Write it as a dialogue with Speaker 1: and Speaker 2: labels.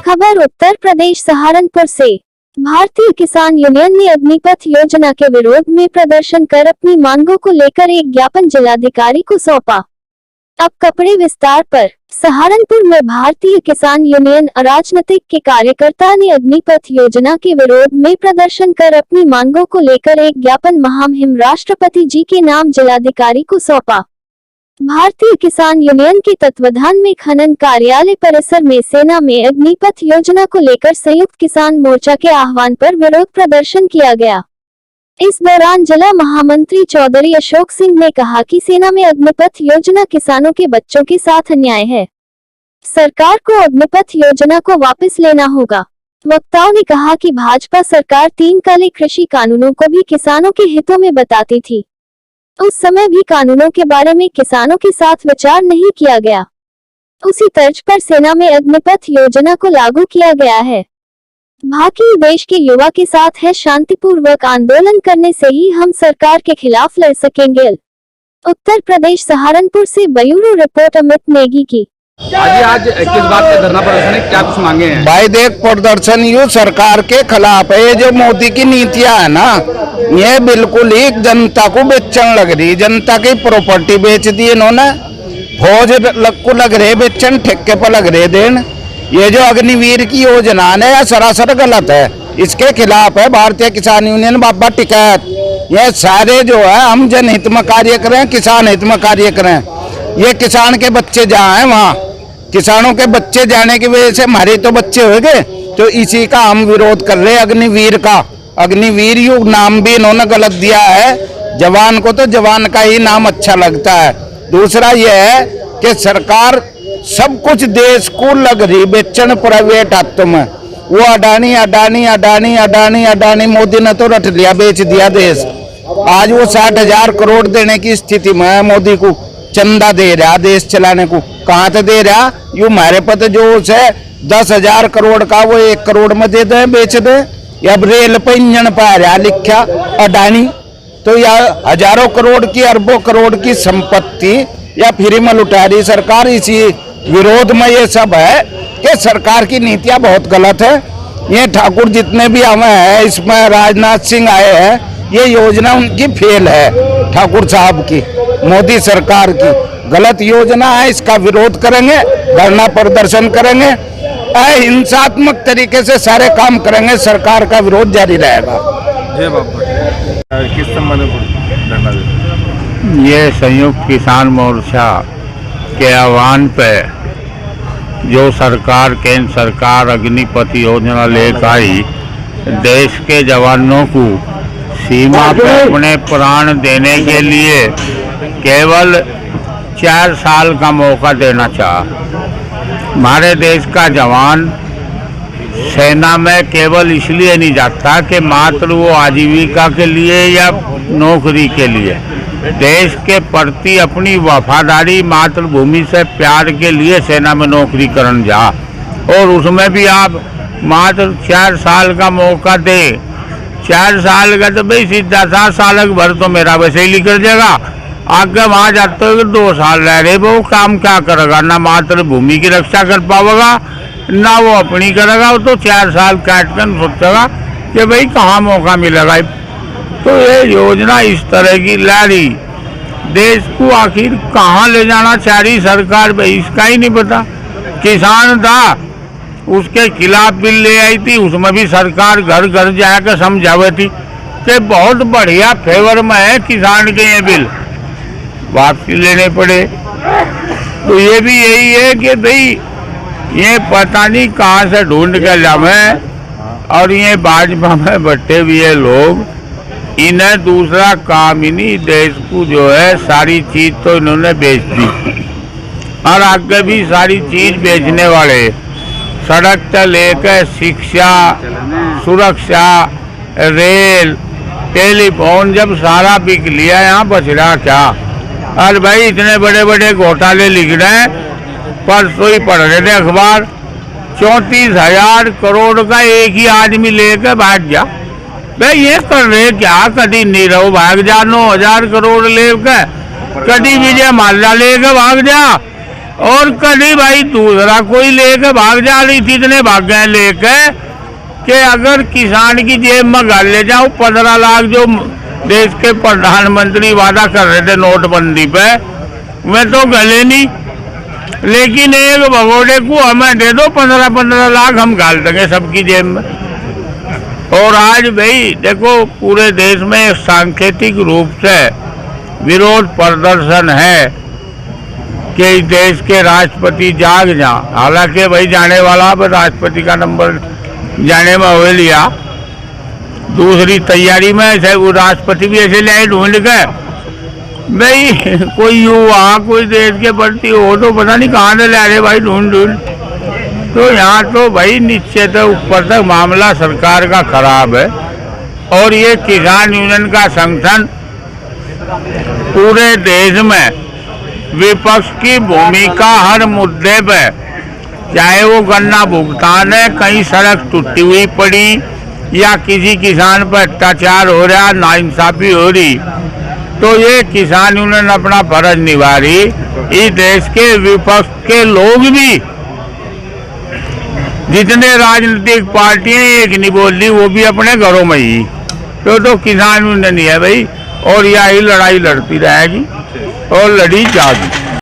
Speaker 1: खबर उत्तर प्रदेश सहारनपुर से। भारतीय किसान यूनियन ने अग्निपथ योजना के विरोध में प्रदर्शन कर अपनी मांगों को लेकर एक ज्ञापन जिलाधिकारी को सौंपा। अब कपड़े विस्तार पर। सहारनपुर में भारतीय किसान यूनियन अराजनीतिक के कार्यकर्ता ने अग्निपथ योजना के विरोध में प्रदर्शन कर अपनी मांगों को लेकर एक ज्ञापन महामहिम राष्ट्रपति जी के नाम जिलाधिकारी को सौंपा। भारतीय किसान यूनियन के तत्वाधान में खनन कार्यालय परिसर में सेना में अग्निपथ योजना को लेकर संयुक्त किसान मोर्चा के आह्वान पर विरोध प्रदर्शन किया गया। इस दौरान जिला महामंत्री चौधरी अशोक सिंह ने कहा कि सेना में अग्निपथ योजना किसानों के बच्चों के साथ अन्याय है। सरकार को अग्निपथ योजना को वापस लेना होगा। वक्ताओं ने कहा कि भाजपा सरकार 3 काले कृषि कानूनों को भी किसानों के हितों में बताती थी। उस समय भी कानूनों के बारे में किसानों के साथ विचार नहीं किया गया। उसी तर्ज पर सेना में अग्निपथ योजना को लागू किया गया है। बाकी देश के युवा के साथ है, शांतिपूर्वक आंदोलन करने से ही हम सरकार के खिलाफ लड़ सकेंगे। उत्तर प्रदेश सहारनपुर से ब्यूरो रिपोर्ट अमित नेगी की।
Speaker 2: आज किस बात का धरना प्रदर्शन है, क्या कुछ मांगे हैं?
Speaker 3: भाई देख, प्रदर्शन यू सरकार के खिलाफ है। ये जो मोदी की नीतियां है ना, ये बिल्कुल ही जनता को बेचन लग रही। जनता की प्रॉपर्टी बेच दी इन्होंने। फौज को लग रहे बेचन, ठेके पर लग रहे देन। ये जो अग्निवीर की योजना है यह सरासर गलत है। इसके खिलाफ है भारतीय किसान यूनियन बाबा टिकैत। ये सारे जो है हम जनहित में कार्य करें, किसान हित में कार्य करें। ये किसान के बच्चे जहाँ हैं वहाँ, किसानों के बच्चे जाने की वजह से हमारे तो बच्चे हो गए, तो इसी का हम विरोध कर रहे हैं। अग्निवीर का, अग्निवीर यू नाम भी इन्होंने गलत दिया है। जवान को तो जवान का ही नाम अच्छा लगता है। दूसरा यह है कि सरकार सब कुछ देश को लग रही बेचन प्राइवेट हाथों में। वो अडानी अडानी अडानी अडानी अडानी मोदी ने तो रट लिया, बेच दिया देश। आज वो 60,000 करोड़ देने की स्थिति में है। मोदी को चंदा दे रहा देश चलाने को, कहाँ से दे रहा? यू हमारे पता जो है 10,000 करोड़ का वो 1 करोड़ में दे दे, बेच दे। अब रेल पे इंजन पा रहा लिखा अडानी, तो या हजारों करोड़ की अरबों करोड़ की संपत्ति या फ्री में लुटा रही सरकार। इसी विरोध में ये सब है कि सरकार की नीतियां बहुत गलत है। ये ठाकुर जितने भी आए हैं, इसमें राजनाथ सिंह आए हैं, ये योजना उनकी फेल है। ठाकुर साहब की, मोदी सरकार की गलत योजना है। इसका विरोध करेंगे, धरना प्रदर्शन करेंगे, हिंसात्मक तरीके से सारे काम करेंगे। सरकार का विरोध जारी रहेगा।
Speaker 2: जय बाबा। किस संबंध में धरना देते?
Speaker 4: ये संयुक्त किसान मोर्चा के आह्वान पे जो सरकार, केंद्र सरकार अग्निपथ योजना लेकर आई, देश के जवानों को सीमा पे अपने प्राण देने के लिए केवल 4 साल का मौका देना चाहा। हमारे देश का जवान सेना में केवल इसलिए नहीं जाता कि मात्र वो आजीविका के लिए या नौकरी के लिए, देश के प्रति अपनी वफादारी, मातृभूमि से प्यार के लिए सेना में नौकरी करने जा। और उसमें भी आप मात्र 4 साल का मौका दे। 4 साल का तो भाई सीधा 7 साल भर तो मेरा वैसे ही निकल जाएगा। आगे वहाँ जाते हो 2 साल रह रहे, वो काम क्या करेगा? ना मातृभूमि की रक्षा कर पाएगा, ना वो अपनी करेगा। वो तो 4 साल काट कर सोचेगा कि भाई कहाँ मौका मिलेगा। तो ये योजना इस तरह की ला रही, देश को आखिर कहाँ ले जाना चाह रही सरकार, भाई इसका ही नहीं पता। किसान था, उसके खिलाफ बिल ले आई थी, उसमें भी सरकार घर घर जाकर समझावे थी कि बहुत बढ़िया फेवर में है किसान के ये बिल, वापसी लेने पड़े। तो ये भी यही है कि भाई ये पता नहीं कहाँ से ढूंढ के लावे। और ये भाजपा में बैठे हुए लोग, इन्हें दूसरा काम ही नहीं, देश को जो है सारी चीज तो इन्होंने बेच दी और आगे भी सारी चीज बेचने वाले। सड़क से लेकर शिक्षा, सुरक्षा, रेल, टेलीफोन, जब सारा बिक लिया, यहाँ बच रहा क्या? और भाई इतने बड़े बड़े घोटाले लिख रहे हैं। परसों ही पढ़ रहे थे अखबार, 34,000 करोड़ का एक ही आदमी लेकर भाग गया। भाई ये कर रहे क्या? कभी नहीं रहो भाग जा, 9,000 करोड़ लेकर कभी विजय माल्या लेकर भाग जा। और कभी भाई दूसरा कोई लेके भाग जा रही थी, इतने भाग गए लेके कि अगर किसान की जेब में गाल ले जाओ 15 लाख जो देश के प्रधानमंत्री वादा कर रहे थे नोटबंदी पे, वे तो गले नहीं। लेकिन एक भगोड़े को हमें दे दो 15-15 लाख, हम गाल देंगे सबकी जेब में। और आज भाई देखो पूरे देश में सांकेतिक रूप से विरोध प्रदर्शन है कि इस देश के राष्ट्रपति जाग जा। हालांकि भाई जाने वाला अब राष्ट्रपति का नंबर जाने में हो लिया, दूसरी तैयारी में ऐसे वो राष्ट्रपति भी ऐसे ले ढूंढ के भाई कोई युवा कोई देश के प्रति हो तो पता नहीं कहाँ से ले रहे भाई ढूंढ। तो यहाँ तो भाई निश्चित ऊपर तक मामला सरकार का खराब है। और ये किसान यूनियन का संगठन पूरे देश में विपक्ष की भूमिका हर मुद्दे पे, चाहे वो गन्ना भुगतान है, कहीं सड़क टूटी हुई पड़ी या किसी किसान पर अत्याचार हो रहा, नाइंसाफी हो रही, तो ये किसान यूनियन अपना फर्ज निभा रही। इस देश के विपक्ष के लोग भी जितने राजनीतिक पार्टियां एक नहीं बोल रही, वो भी अपने घरों में ही तो किसान यूनियन ही है भाई। और यही लड़ाई लड़ती रहेगी और लड़ी जाएगी।